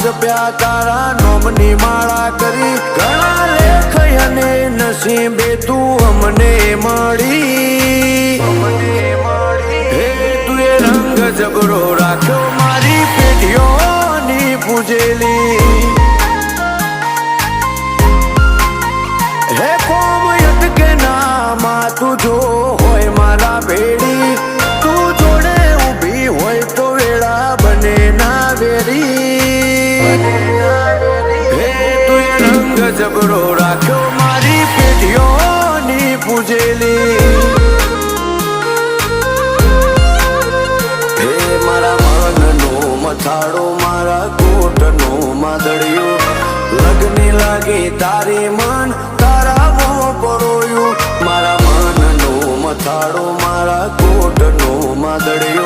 જપ્યા તારા નોમની માળા કરી ઘણા લેખ અને નસીબે તું અમને મળી હે તું એ રંગ જબરો રાખ્યો મારી પેઢીઓની પૂજેલી હે કોમયત કે નામાં તું જો હોય મારા ભેડી તું જોડે ઊભી હોય તો વેળા બને ના વેરી હે તું એ રંગ જબરો રાખ્યો મારી પેઢીઓની પૂજેલી હે મારા મનનો મથાળો મારા કોટનો માદળિયો લગની લાગે તારી મન તારા મોં પરોયું મારા મનનો મથાળો મારા કોટનો માદળિયો